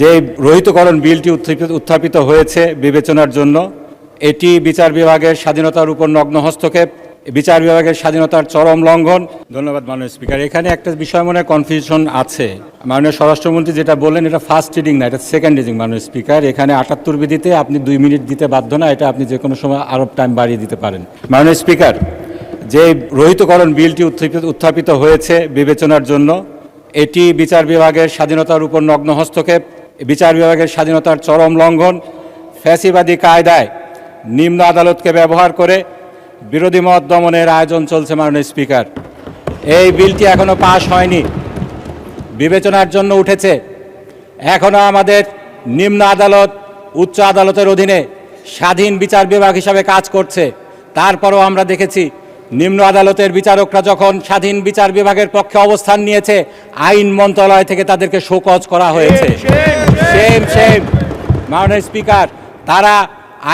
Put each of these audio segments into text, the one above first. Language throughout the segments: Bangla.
যে রহিতকরণ বিলটি উত্থাপিত হয়েছে বিবেচনার জন্য, এটি বিচার বিভাগের স্বাধীনতার উপর নগ্ন হস্তক্ষেপ, বিচার বিভাগের স্বাধীনতার চরম লঙ্ঘন। ধন্যবাদ মাননীয় স্পিকার। এখানে একটা বিষয় মনে কনফিউশন আছে। মাননীয় স্বরাষ্ট্রমন্ত্রী যেটা বললেন এটা ফার্স্ট রিডিং না, এটা সেকেন্ড রিডিং মাননীয় স্পিকার। এখানে ৭৮ বিধিতে আপনি 2 মিনিট দিতে বাধ্য না, এটা আপনি যে কোনো সময় আরও টাইম বাড়িয়ে দিতে পারেন। মাননীয় স্পিকার, যে রহিতকরণ বিলটি উত্থাপিত হয়েছে বিবেচনার জন্য, এটি বিচার বিভাগের স্বাধীনতার উপর নগ্ন হস্তক্ষেপ, বিচার বিভাগের স্বাধীনতার চরম লঙ্ঘন, ফ্যাসিবাদী কায়দায় নিম্ন আদালতকে ব্যবহার করে বিরোধী মত দমনের আয়োজন চলছে। মাননীয় স্পিকার, এই বিলটি এখনো পাশ হয়নি, বিবেচনার জন্য উঠেছে। এখনো আমাদের নিম্ন আদালত উচ্চ আদালতের অধীনে স্বাধীন বিচার বিভাগ হিসাবে কাজ করছে। তারপরও আমরা দেখেছি নিম্ন আদালতের বিচারকরা যখন স্বাধীন বিচার বিভাগের পক্ষে অবস্থান নিয়েছে, আইন মন্ত্রণালয় থেকে তাদেরকে শোকজ করা হয়েছে। মাননীয় স্পিকার, তারা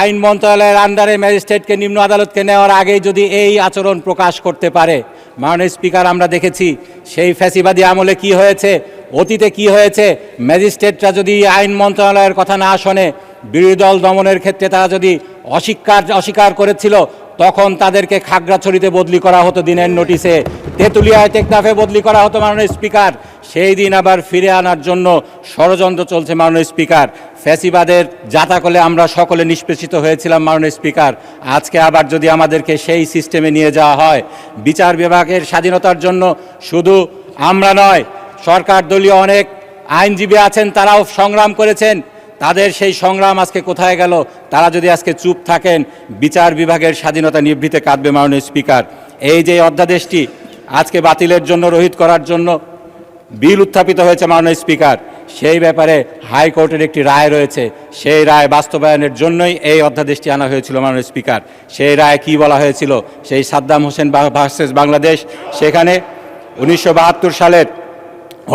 আইন মন্ত্রণালয়ের আন্ডারে ম্যাজিস্ট্রেটকে নিম্ন আদালতকে নেওয়ার আগেই যদি এই আচরণ প্রকাশ করতে পারে, মাননীয় স্পিকার, আমরা দেখেছি সেই ফ্যাসিবাদী আমলে কি হয়েছে, অতীতে কি হয়েছে। ম্যাজিস্ট্রেটরা যদি আইন মন্ত্রণালয়ের কথা না শোনে, বিরোধী দল দমনের ক্ষেত্রে তারা যদি অস্বীকার করেছিল, তখন তাদেরকে খাগড়াছড়িতে বদলি করা হতো দিনের নোটিশে, তেঁতুলিয়ায় টেকনাফে বদলি করা হতো। মাননীয় স্পিকার, সেই দিন আবার ফিরে আনার জন্য ষড়যন্ত্র চলছে। মাননীয় স্পিকার, ফ্যাসিবাদের জাতাকলে আমরা সকলে নিষ্পেষিত হয়েছিলাম। মাননীয় স্পিকার, আজকে আবার যদি আমাদেরকে সেই সিস্টেমে নিয়ে যাওয়া হয়, বিচার বিভাগের স্বাধীনতার জন্য শুধু আমরা নয়, সরকার দলীয় অনেক আইনজীবী আছেন, তারাও সংগ্রাম করেছেন। তাদের সেই সংগ্রাম আজকে কোথায় গেল? তারা যদি আজকে চুপ থাকেন, বিচার বিভাগের স্বাধীনতা নিভৃতে কাঁদবে। মাননীয় স্পিকার, এই যে অধ্যাদেশটি আজকে বাতিলের জন্য, রহিত করার জন্য বিল উত্থাপিত হয়েছে মাননীয় স্পিকার, সেই ব্যাপারে হাইকোর্টের একটি রায় রয়েছে। সেই রায় বাস্তবায়নের জন্যই এই অধ্যাদেশটি আনা হয়েছিল। মাননীয় স্পিকার, সেই রায় কি বলা হয়েছিল? সেই সাদ্দাম হোসেন ভার্সেস বাংলাদেশ, সেখানে 1972 সালের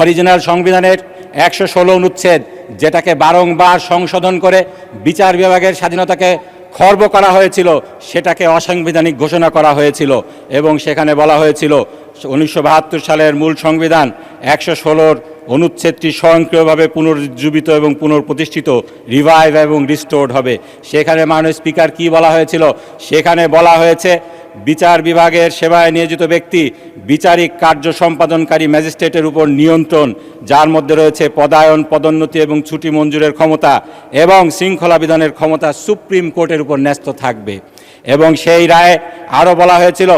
অরিজিনাল সংবিধানের 116 অনুচ্ছেদ, যেটাকে বারংবার সংশোধন করে বিচার বিভাগের স্বাধীনতাকে খর্ব করা হয়েছিল, সেটাকে অসাংবিধানিক ঘোষণা করা হয়েছিল। এবং সেখানে বলা হয়েছিল 1972 সালের মূল সংবিধান 116 অনুচ্ছেদটি স্বয়ংক্রিয়ভাবে পুনরুজ্জীবিত এবং পুনঃপ্রতিষ্ঠিত, রিভাইভ এবং রিস্টোর্ড হবে। সেখানে মাননীয় স্পিকার কি বলা হয়েছিল? সেখানে বলা হয়েছে বিচার বিভাগের সেবায় নিয়োজিত ব্যক্তি বিচারিক কার্য সম্পাদনকারী ম্যাজিস্ট্রেটের উপর নিয়ন্ত্রণ, যার মধ্যে রয়েছে পদায়ন, পদোন্নতি এবং ছুটি মঞ্জুরের ক্ষমতা এবং শৃঙ্খলা বিধানের ক্ষমতা সুপ্রিম কোর্টের উপর ন্যস্ত থাকবে। এবং সেই রায়ে আরও বলা হয়েছিল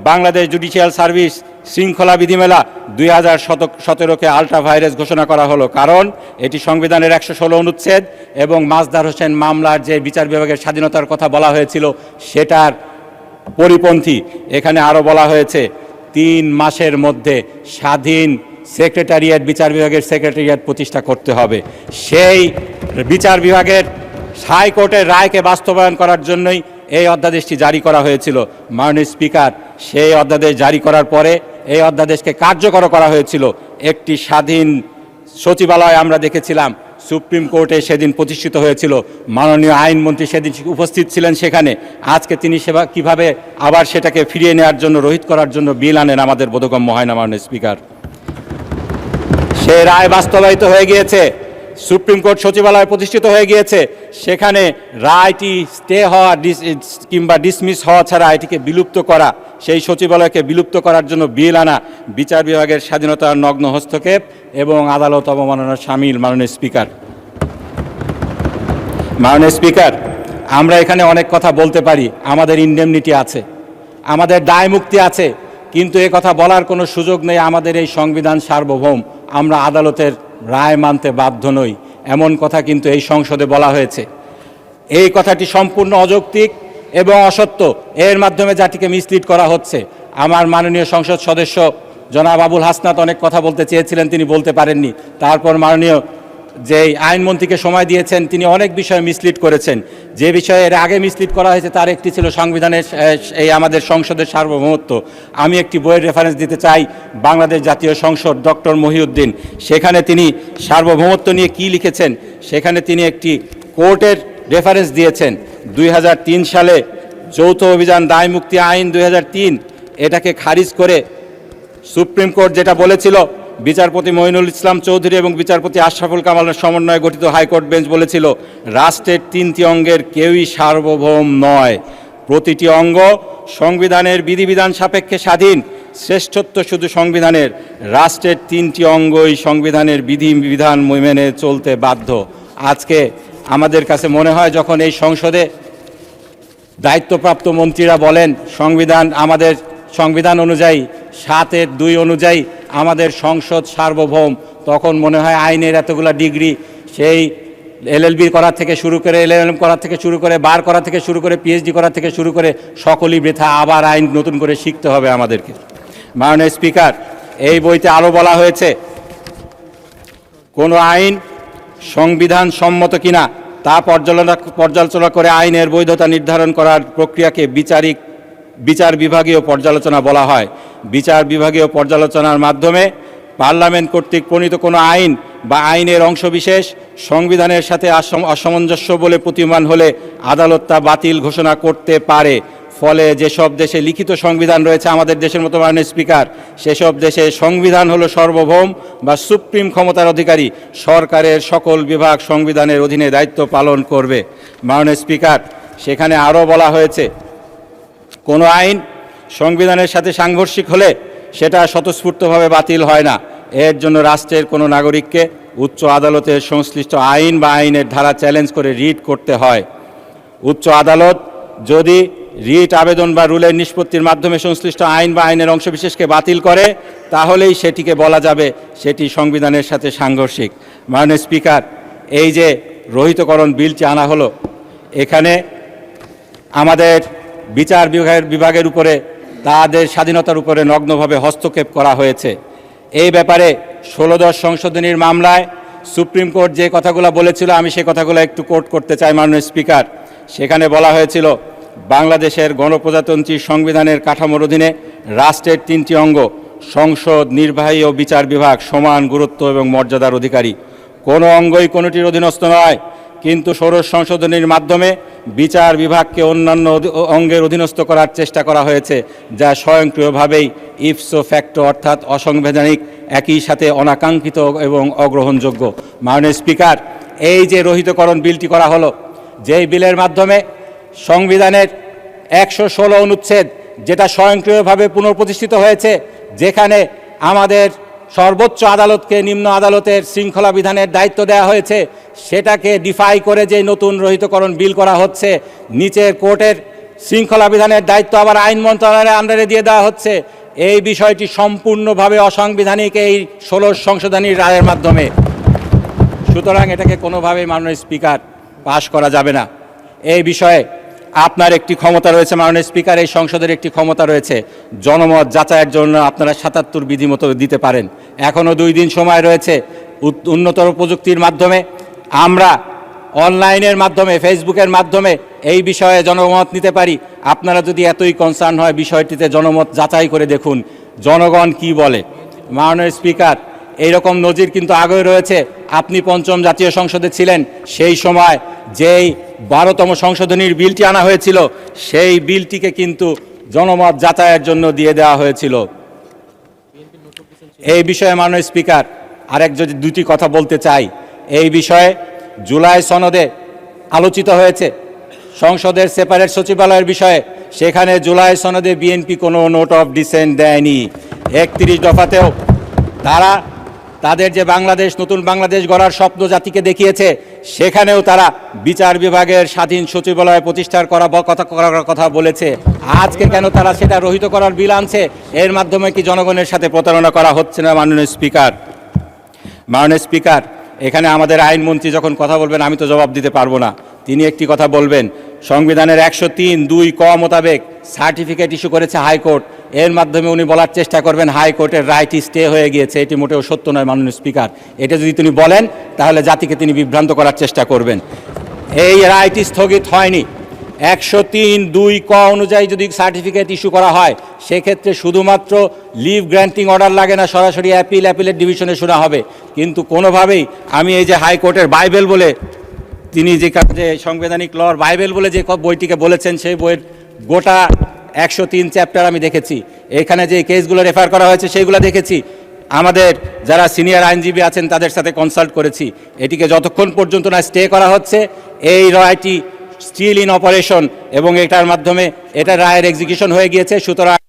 বাংলাদেশ জুডিশিয়াল সার্ভিস শৃঙ্খলা বিধিমেলা 2017কে আলট্রা ভাইরাস ঘোষণা করা হলো, কারণ এটি সংবিধানের 116 অনুচ্ছেদ এবং মাজদার হোসেন মামলার যে বিচার বিভাগের স্বাধীনতার কথা বলা হয়েছিল সেটার পরিপন্থী। এখানে আরও বলা হয়েছে 3 মাসের মধ্যে স্বাধীন সেক্রেটারিয়েট, বিচার বিভাগের সেক্রেটারিয়েট প্রতিষ্ঠা করতে হবে। সেই বিচার বিভাগের হাইকোর্টের রায়কে বাস্তবায়ন করার জন্যই এই অধ্যাদেশটি জারি করা হয়েছিল। মাননীয় স্পিকার, সেই অধ্যাদেশ জারি করার পরে এই অধ্যাদেশকে কার্যকর করা হয়েছিল। একটি স্বাধীন সচিবালয় আমরা দেখেছিলাম সুপ্রিম কোর্টে সেদিন প্রতিষ্ঠিত হয়েছিল। মাননীয় আইনমন্ত্রী সেদিন উপস্থিত ছিলেন সেখানে। আজকে তিনি কিভাবে আবার সেটাকে ফিরিয়ে নেওয়ার জন্য, রহিত করার জন্য বিল আনেন, আমাদের বোধগম্য হয় না। মাননীয় স্পিকার, সেই রায় বাস্তবায়িত হয়ে গিয়েছে, সুপ্রিম কোর্ট সচিবালয় প্রতিষ্ঠিত হয়ে গিয়েছে। সেখানে রায়টি স্টে হওয়া কিংবা ডিসমিস হওয়া ছাড়া এটিকে বিলুপ্ত করা, সেই সচিবালয়কে বিলুপ্ত করার জন্য বিল আনা বিচার বিভাগের স্বাধীনতার নগ্ন হস্তক্ষেপ এবং আদালত অবমাননার শামিল। মাননীয় স্পিকার, আমরা এখানে অনেক কথা বলতে পারি, আমাদের ইনডেমনিটি আছে, আমাদের দায় মুক্তি আছে, কিন্তু এ কথা বলার কোনো সুযোগ নেই। আমাদের এই সংবিধান সার্বভৌম, আমরা আদালতের রায় মানতে বাধ্য নই, এমন কথা কিন্তু এই সংসদে বলা হয়েছে। এই কথাটি সম্পূর্ণ অযৌক্তিক এবং অসত্য। এর মাধ্যমে জাতিকে মিসলিড করা হচ্ছে। আমার মাননীয় সংসদ সদস্য জনাব আবুল হাসনাত অনেক কথা বলতে চেয়েছিলেন, তিনি বলতে পারেননি। তারপর মাননীয় যে আইনমন্ত্রীকে সময় দিয়েছেন, তিনি অনেক বিষয়ে মিসলিড করেছেন। যে বিষয়ে এর আগে মিসলিড করা হয়েছে তার একটি ছিল সংবিধানের এই আমাদের সংসদের সার্বভৌমত্ব। আমি একটি বইয়ের রেফারেন্স দিতে চাই, বাংলাদেশ জাতীয় সংসদ, ডক্টর মহিউদ্দিন। সেখানে তিনি সার্বভৌমত্ব নিয়ে কি লিখেছেন, সেখানে তিনি একটি কোর্টের রেফারেন্স দিয়েছেন। 2003 সালে যৌথ অভিযান দায় মুক্তি আইন 2003, এটাকে খারিজ করে সুপ্রিম কোর্ট যেটা বলেছিল, বিচারপতি মঈনুল ইসলাম চৌধুরী এবং বিচারপতি আশরাফুল কামালের সমন্বয়ে গঠিত হাইকোর্ট বেঞ্চ বলেছিল, রাষ্ট্রের 3টি অঙ্গের কেউই সার্বভৌম নয়, প্রতিটি অঙ্গ সংবিধানের বিধিবিধান সাপেক্ষে স্বাধীন, শ্রেষ্ঠত্ব শুধু সংবিধানের, রাষ্ট্রের 3টি অঙ্গই সংবিধানের বিধিবিধান মেনে চলতে বাধ্য। আজকে আমাদের কাছে মনে হয় যখন এই সংসদে দায়িত্বপ্রাপ্ত মন্ত্রীরা বলেন আমাদের সংবিধান অনুযায়ী 7(2) অনুযায়ী আমাদের সংসদ সার্বভৌম, তখন মনে হয় আইনের এতগুলা ডিগ্রি, সেই LLB করা থেকে শুরু করে LLM করা থেকে শুরু করে বার করা থেকে শুরু করে PhD করা থেকে শুরু করে সকলই বৃথা, আবার আইন নতুন করে শিখতে হবে আমাদেরকে। মাননীয় স্পিকার, এই বইতে আরও বলা হয়েছে কোনো আইন সংবিধান সম্মত কিনা তা পর্যালোচনা করে আইনের বৈধতা নির্ধারণ করার প্রক্রিয়াকে বিচার বিভাগীয় পর্যালোচনা বলা হয়। বিচার বিভাগীয় পর্যালোচনার মাধ্যমে পার্লামেন্ট কর্তৃক প্রণীত কোনো আইন বা আইনের অংশবিশেষ সংবিধানের সাথে অসামঞ্জস্য বলে প্রতীয়মান হলে আদালত তা বাতিল ঘোষণা করতে পারে। ফলে যেসব দেশে লিখিত সংবিধান রয়েছে আমাদের দেশের মতো, মাননীয় স্পিকার, সেসব দেশে সংবিধান হলো সর্বভৌম বা সুপ্রিম ক্ষমতার অধিকারী, সরকারের সকল বিভাগ সংবিধানের অধীনে দায়িত্ব পালন করবে। মাননীয় স্পিকার, সেখানে আরও বলা হয়েছে কোনো আইন সংবিধানের সাথে সাংঘর্ষিক হলে সেটা স্বতঃস্ফূর্তভাবে বাতিল হয় না, এর জন্য রাষ্ট্রের কোনো নাগরিককে উচ্চ আদালতের সংশ্লিষ্ট আইন বা আইনের ধারা চ্যালেঞ্জ করে রিট করতে হয়। উচ্চ আদালত যদি রিট আবেদন বা রুলের নিষ্পত্তির মাধ্যমে সংশ্লিষ্ট আইন বা আইনের অংশবিশেষকে বাতিল করে, তাহলেই সেটিকে বলা যাবে সেটি সংবিধানের সাথে সাংঘর্ষিক। মাননীয় স্পিকার, এই যে রহিতকরণ বিলটি আনা হলো, এখানে আমাদের বিচার বিভাগের উপরে, তাদের স্বাধীনতার উপরে নগ্নভাবে হস্তক্ষেপ করা হয়েছে। এই ব্যাপারে 16 সংশোধনীর মামলায় সুপ্রিম কোর্ট যে কথাগুলো বলেছিল, আমি সে কথাগুলো একটু কোট করতে চাই। মাননীয় স্পিকার, সেখানে বলা হয়েছিল বাংলাদেশের গণপ্রজাতন্ত্রী সংবিধানের কাঠামোর অধীনে রাষ্ট্রের 3টি অঙ্গ সংসদ, নির্বাহী ও বিচার বিভাগ সমান গুরুত্ব এবং মর্যাদার অধিকারী। কোনো অঙ্গই কোনোটির অধীনস্থ নয়, কিন্তু 16 সংশোধনীর মাধ্যমে বিচার বিভাগকে অন্যান্য অঙ্গের অধীনস্থ করার চেষ্টা করা হয়েছে, যা স্বয়ংক্রিয়ভাবেই ইপসো ফ্যাক্টো অর্থাৎ অসাংবিধানিক, একই সাথে অনাকাঙ্ক্ষিত এবং অগ্রহণযোগ্য। মাননীয় স্পিকার, এই যে রহিতকরণ বিলটি করা হলো, যেই বিলের মাধ্যমে সংবিধানের 116 অনুচ্ছেদ, যেটা স্বয়ংক্রিয়ভাবে পুনঃপ্রতিষ্ঠিত হয়েছে, যেখানে আমাদের সর্বোচ্চ আদালতকে নিম্ন আদালতের শৃঙ্খলা বিধানের দায়িত্ব দেওয়া হয়েছে, সেটাকে ডিফাই করে যে নতুন রহিতকরণ বিল করা হচ্ছে, নিচের কোর্টের শৃঙ্খলা বিধানের দায়িত্ব আবার আইন মন্ত্রণালয়ের আন্ডারে দিয়ে দেওয়া হচ্ছে, এই বিষয়টি সম্পূর্ণভাবে অসাংবিধানিক এই 16 সংশোধনীর রায়ের মাধ্যমে। সুতরাং এটাকে কোনোভাবেই মাননীয় স্পিকার পাশ করা যাবে না। এই বিষয়ে আপনার একটি ক্ষমতা রয়েছে মাননীয় স্পিকার, এই সংসদের একটি ক্ষমতা রয়েছে, জনমত যাচাইয়ের জন্য আপনারা 77 বিধি মতো দিতে পারেন। এখনও 2 দিন সময় রয়েছে। উন্নতর প্রযুক্তির মাধ্যমে আমরা অনলাইনের মাধ্যমে, ফেসবুকের মাধ্যমে এই বিষয়ে জনমত নিতে পারি। আপনারা যদি এতই কনসার্ন হয়, বিষয়টিতে জনমত যাচাই করে দেখুন জনগণ কি বলে। মাননীয় স্পিকার, এইরকম নজির কিন্তু আগেও রয়েছে। আপনি 5ম জাতীয় সংসদে ছিলেন, সেই সময় যেই 12তম সংশোধনীর বিলটি আনা হয়েছিল, সেই বিলটিকে কিন্তু জনমত যাচাইয়ের জন্য দিয়ে দেওয়া হয়েছিল। এই বিষয়ে মাননীয় স্পিকার, আরেক যদি 2টি কথা বলতে চাই। এই বিষয়ে জুলাই সনদে আলোচিত হয়েছে সংসদের সেপারেট সচিবালয়ের বিষয়ে, সেখানে জুলাই সনদে বিএনপি কোনো নোট অফ ডিসেন্ট দেয়নি। 31 দফাতেও তারা তাদের যে বাংলাদেশ, নতুন বাংলাদেশ গড়ার স্বপ্ন জাতিকে দেখিয়েছে, সেখানেও তারা বিচার বিভাগের স্বাধীন সচিবালয় প্রতিষ্ঠার করার কথা বলেছে। আজকে কেন তারা সেটা রহিত করার বিল আনছে? এর মাধ্যমে কি জনগণের সাথে প্রতারণা করা হচ্ছে না? মাননীয় স্পিকার, এখানে আমাদের আইনমন্ত্রী যখন কথা বলবেন, আমি তো জবাব দিতে পারবো না। তিনি একটি কথা বলবেন, সংবিধানের 103(2) ক মোতাবেক সার্টিফিকেট ইস্যু করেছে হাইকোর্ট, এর মাধ্যমে উনি বলার চেষ্টা করবেন হাইকোর্টের রাইট স্টে হয়ে গিয়েছে। এটি মোটেও সত্য নয় মাননীয় স্পিকার। এটা যদি তিনি বলেন, তাহলে জাতিকে তিনি বিভ্রান্ত করার চেষ্টা করবেন। এই রাইট স্থগিত হয়নি। 103(2) ক অনুযায়ী যদি সার্টিফিকেট ইস্যু করা হয়, সেক্ষেত্রে শুধুমাত্র লিভ গ্র্যান্টিং অর্ডার লাগে না, সরাসরি অ্যাপিলেট ডিভিশনে শোনা হবে। কিন্তু কোনোভাবেই আমি এই যে হাইকোর্টের বাইবেল বলে তিনি যে সাংবিধানিক লর বাইবেল বলে যে বইটিকে বলেছেন, সেই বইয়ের গোটা 103 চ্যাপ্টার আমি দেখেছি। এখানে যে কেসগুলো রেফার করা হয়েছে সেইগুলো দেখেছি। আমাদের যারা সিনিয়র আইনজীবী আছেন তাদের সাথে কনসাল্ট করেছি, এটিকে যতক্ষণ পর্যন্ত না স্টে করা হচ্ছে এই রায়টি স্টিল ইন অপারেশন এবং এটার মাধ্যমে এটা রায়ের এক্সিকিউশন হয়ে গিয়েছে। সুতরাং